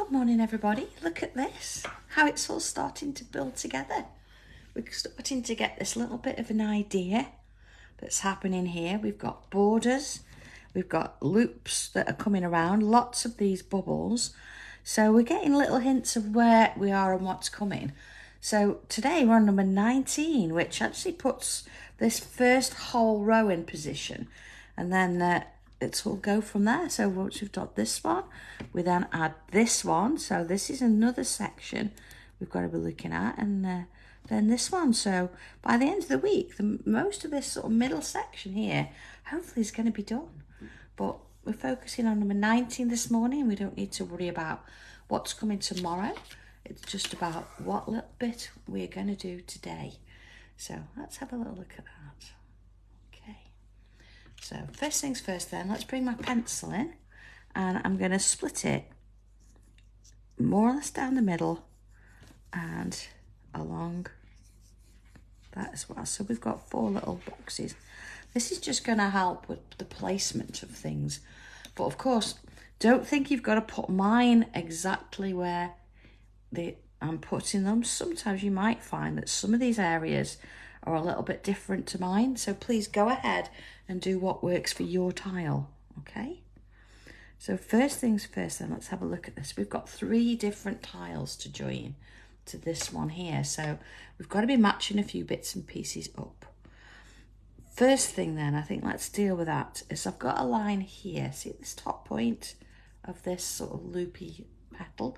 Good morning, everybody. Look at this, how it's all starting to build together. We're starting to get this little bit of an idea that's happening here. We've got borders, we've got loops that are coming around, lots of these bubbles. So we're getting little hints of where we are and what's coming. So today we're on number 19, which actually puts this first whole row in position. And then it's all go from there. So once we've got this one, we then add this one. So this is another section we've got to be looking at, and then this one. So by the end of the week, most of this sort of middle section here hopefully is going to be done. But we're focusing on number 19 this morning. We don't need to worry about what's coming tomorrow. It's just about what little bit we're going to do today. So let's have a little look at that. Okay. So first things first then, let's bring my pencil in, and I'm going to split it more or less down the middle and along that as well. So we've got 4 little boxes. This is just going to help with the placement of things. But of course, don't think you've got to put mine exactly where I'm putting them. Sometimes you might find that some of these areas are a little bit different to mine. So please go ahead and do what works for your tile, okay? So first things first then, let's have a look at this. We've got 3 different tiles to join to this one here. So we've got to be matching a few bits and pieces up. First thing then, I think let's deal with that, is I've got a line here. See at this top point of this sort of loopy petal?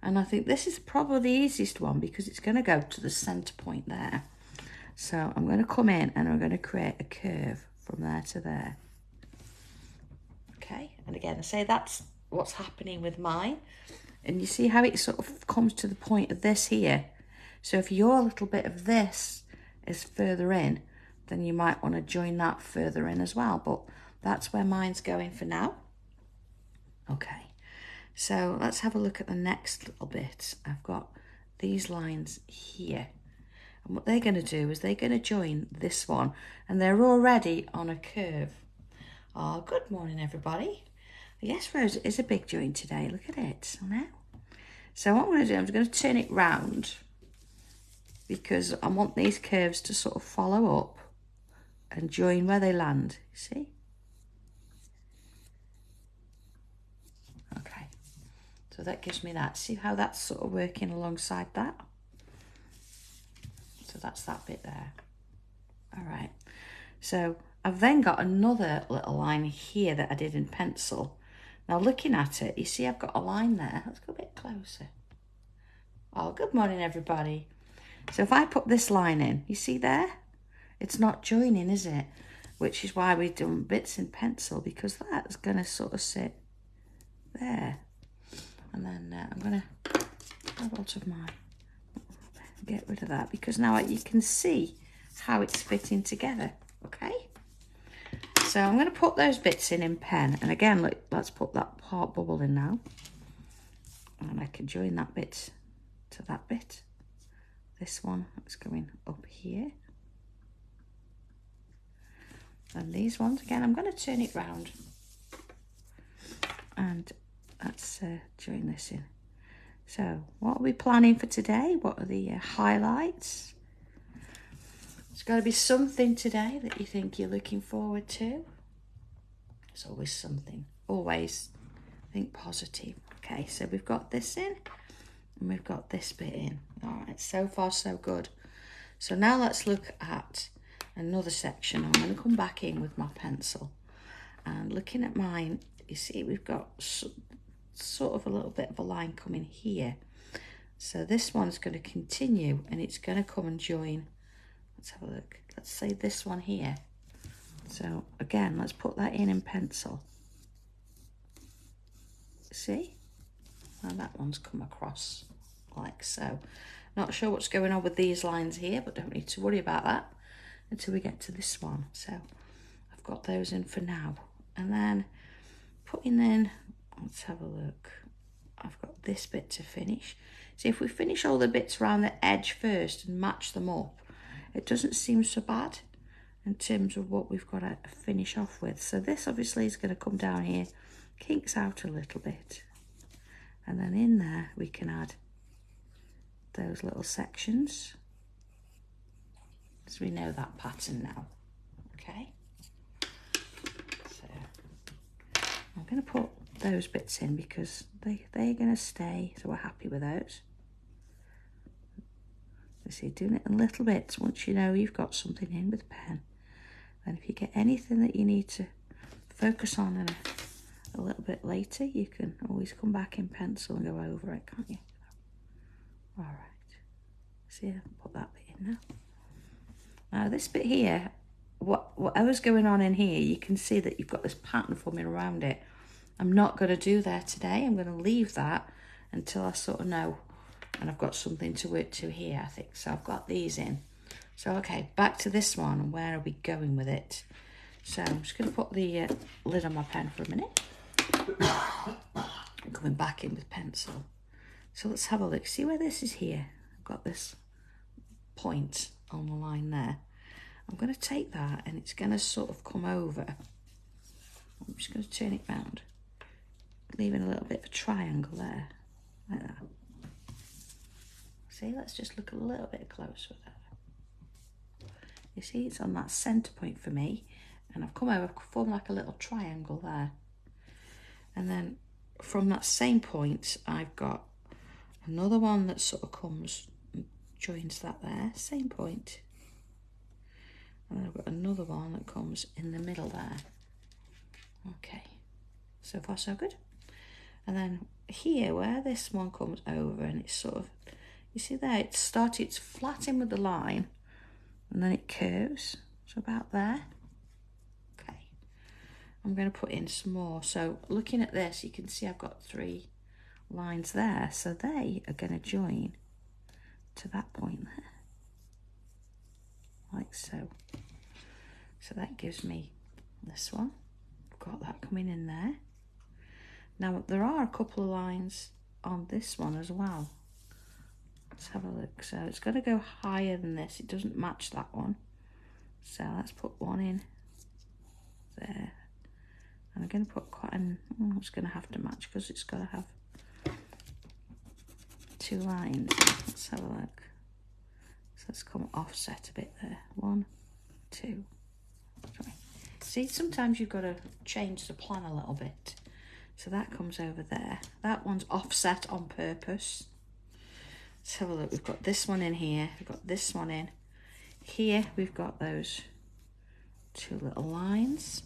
And I think this is probably the easiest one because it's going to go to the center point there. So I'm going to come in and I'm going to create a curve from there to there. Okay, and again, I say that's what's happening with mine. And you see how it sort of comes to the point of this here. So if your little bit of this is further in, then you might want to join that further in as well. But that's where mine's going for now. Okay, so let's have a look at the next little bit. I've got these lines here. And what they're going to do is they're going to join this one. And they're already on a curve. Oh, good morning, everybody. Yes, Rose, it is a big join today. Look at it. So now. So what I'm going to do, I'm going to turn it round because I want these curves to sort of follow up and join where they land. You see? Okay. So that gives me that. See how that's sort of working alongside that? So that's that bit there. All right. So I've then got another little line here that I did in pencil. Now looking at it, you see I've got a line there. Let's go a bit closer. Oh, good morning, everybody. So if I put this line in, you see there? It's not joining, is it? Which is why we've done bits in pencil, because that's going to sort of sit there. And then I'm going to have out of my... get rid of that, because now you can see how it's fitting together, okay? So I'm going to put those bits in pen. And again, look, let's put that part bubble in now. And I can join that bit to that bit. This one is going up here. And these ones, again, I'm going to turn it round. And let's join this in. So what are we planning for today? What are the highlights? There's got to be something today that you think you're looking forward to. There's always something. Always think positive. Okay, so we've got this in and we've got this bit in. All right, so far so good. So now let's look at another section. I'm going to come back in with my pencil. And looking at mine, you see we've got sort of a little bit of a line coming here. So this one's going to continue and it's going to come and join. Let's have a look. Let's say this one here. So again, let's put that in pencil. See? And that one's come across like so. Not sure what's going on with these lines here, but don't need to worry about that until we get to this one. So I've got those in for now. And then putting in, let's have a look. I've got this bit to finish. See, if we finish all the bits around the edge first and match them up, it doesn't seem so bad in terms of what we've got to finish off with. So this obviously is going to come down here, kinks out a little bit. And then in there we can add those little sections. So we know that pattern now. Okay. So I'm going to put those bits in because they're going to stay, so we're happy with those. You see, doing it in little bits once you know you've got something in with a pen. And if you get anything that you need to focus on in a little bit later, you can always come back in pencil and go over it, can't you? All right. See, I can put that bit in now. Now this bit here, whatever's going on in here, you can see that you've got this pattern forming around it. I'm not going to do there today. I'm going to leave that until I sort of know, and I've got something to work to here, I think. So I've got these in. So, okay, back to this one, and where are we going with it? So I'm just going to put the lid on my pen for a minute. I'm coming back in with pencil. So let's have a look. See where this is here? I've got this point on the line there. I'm going to take that, and it's going to sort of come over. I'm just going to turn it round, leaving a little bit of a triangle there, like that. See, let's just look a little bit closer with that. You see, it's on that centre point for me, and I've come over, formed like a little triangle there. And then from that same point, I've got another one that sort of comes and joins that there, same point. And then I've got another one that comes in the middle there. Okay, so far so good. And then here, where this one comes over, and it's sort of, you see there, it's flat in with the line, and then it curves, so about there. Okay, I'm going to put in some more. So looking at this, you can see I've got 3 lines there, so they are going to join to that point there, like so. So that gives me this one. I've got that coming in there. Now there are a couple of lines on this one as well. Let's have a look. So it's got to go higher than this. It doesn't match that one. So let's put one in there. And I'm going to put quite an, it's going to have to match because it's got to have 2 lines. Let's have a look. So let's come offset a bit there. 1, 2, 3. See, sometimes you've got to change the plan a little bit. So that comes over there. That one's offset on purpose. Let's have a look. We've got this one in here. We've got this one in. Here we've got those 2 little lines.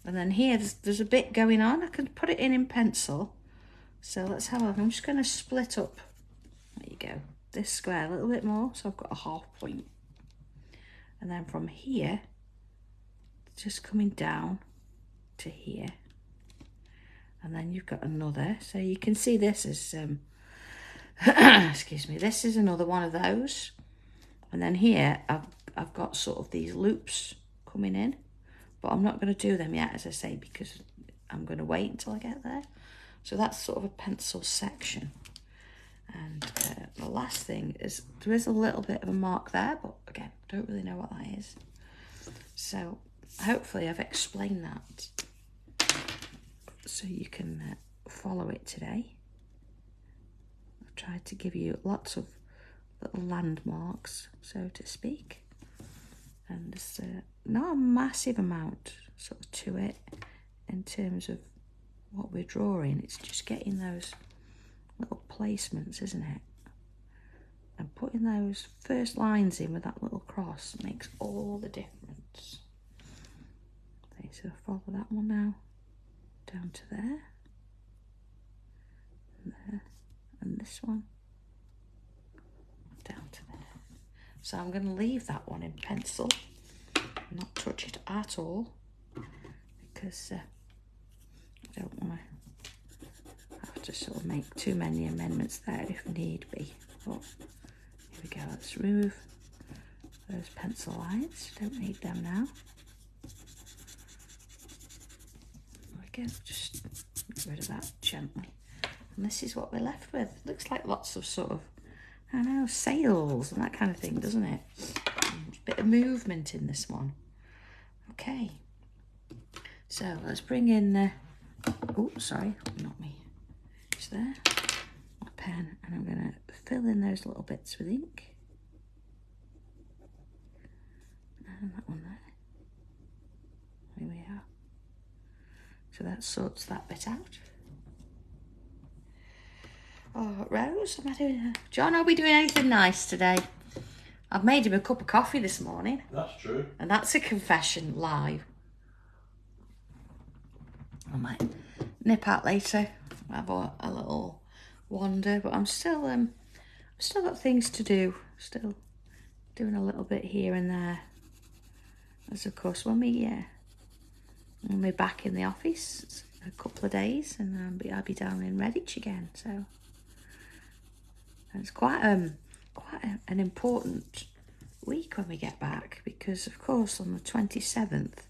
And then here there's a bit going on. I can put it in pencil. So let's have a look. I'm just going to split up. There you go. This square a little bit more. So I've got a half point. And then from here, just coming down to here. And then you've got another. So you can see this is, excuse me, this is another one of those. And then here, I've got sort of these loops coming in. But I'm not going to do them yet, as I say, because I'm going to wait until I get there. So that's sort of a pencil section. And the last thing is, there is a little bit of a mark there, but again, don't really know what that is. So hopefully I've explained that so you can follow it today. I've tried to give you lots of little landmarks, so to speak. And there's not a massive amount sort of to it in terms of what we're drawing. It's just getting those little placements, isn't it? And putting those first lines in with that little cross makes all the difference. Okay, so follow that one now down to there, and there, and this one down to there. So I'm going to leave that one in pencil, not touch it at all, because I don't want to have to sort of make too many amendments there if need be. But here we go, let's remove those pencil lines, don't need them now. There we go, just get rid of that gently. And this is what we're left with. Looks like lots of sort of, I don't know, sails and that kind of thing, doesn't it? A bit of movement in this one. Okay, so let's bring in, oh, sorry, not me. Just there, my pen, and I'm going to fill in those little bits with ink. And that one there. Here we are. So that sorts that bit out. Oh, Rose, am I doing John, are we doing anything nice today? I've made him a cup of coffee this morning. That's true. And that's a confession live. I might nip out later, have a little wander, but I'm still got things to do. Still doing a little bit here and there. As of course when we're back in the office, it's a couple of days, and I'll be down in Redditch again. So it's quite an important week when we get back, because of course on the 27th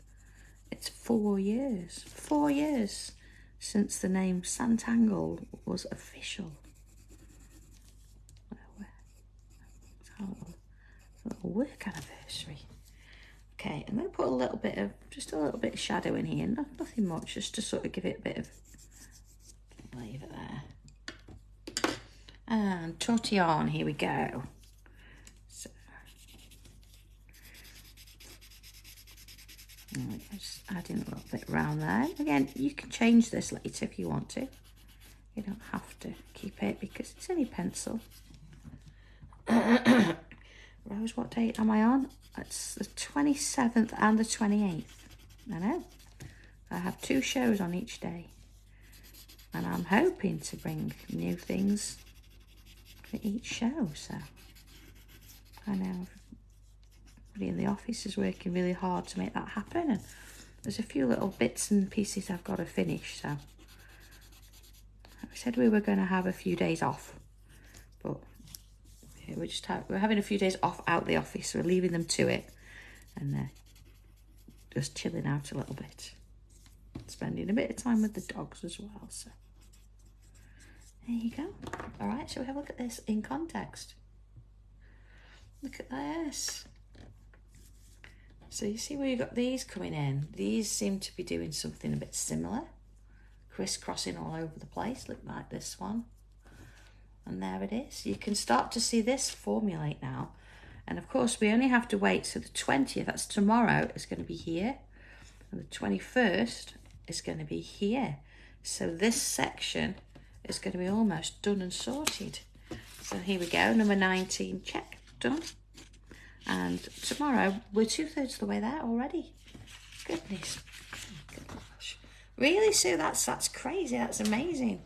it's 4 years. 4 years since the name Sanntangle was official. It's our little work anniversary. Okay, I'm going to put just a little bit of shadow in here, nothing much, just to sort of give it a bit of flavour there. And tortillon, here we go. So, just adding a little bit around there. Again, you can change this later if you want to. You don't have to keep it because it's only pencil. Rose, what date am I on? It's the 27th and the 28th. I know. I have 2 shows on each day. And I'm hoping to bring new things for each show. So I know everybody in the office is working really hard to make that happen. And there's a few little bits and pieces I've got to finish. So I said we were going to have a few days off. But we're having a few days off out the office. We're leaving them to it, and just chilling out a little bit, spending a bit of time with the dogs as well. So there you go. All right, shall we have a look at this in context? Look at this. So you see where you got these coming in. These seem to be doing something a bit similar, crisscrossing all over the place. Look like this one. And there it is. You can start to see this formulate now. And of course, we only have to wait. So the 20th, that's tomorrow, is going to be here. And the 21st is going to be here. So this section is going to be almost done and sorted. So here we go. Number 19, check, done. And tomorrow, we're 2/3 of the way there already. Goodness. Gosh. Really, Sue? That's crazy. That's amazing.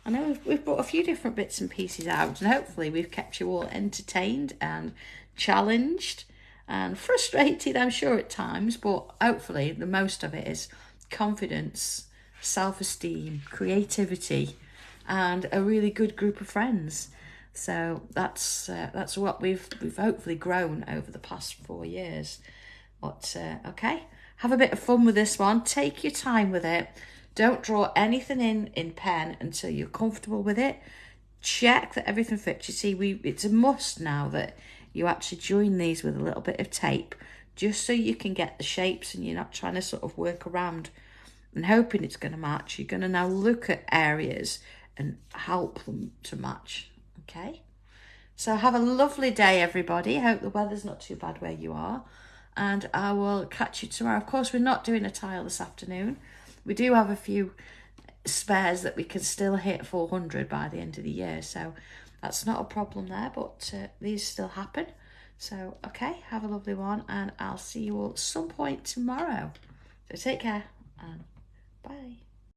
I know we've brought a few different bits and pieces out, and hopefully we've kept you all entertained and challenged and frustrated, I'm sure, at times, but hopefully the most of it is confidence, self-esteem, creativity, and a really good group of friends. So that's what we've hopefully grown over the past 4 years. But okay, have a bit of fun with this one. Take your time with it. Don't draw anything in pen until you're comfortable with it. Check that everything fits. You see, it's a must now that you actually join these with a little bit of tape, just so you can get the shapes and you're not trying to sort of work around and hoping it's going to match. You're going to now look at areas and help them to match. Okay? So have a lovely day, everybody. I hope the weather's not too bad where you are. And I will catch you tomorrow. Of course, we're not doing a tile this afternoon. We do have a few spares that we can still hit 400 by the end of the year. So that's not a problem there, but these still happen. So, okay, have a lovely one, and I'll see you all at some point tomorrow. So take care, and bye.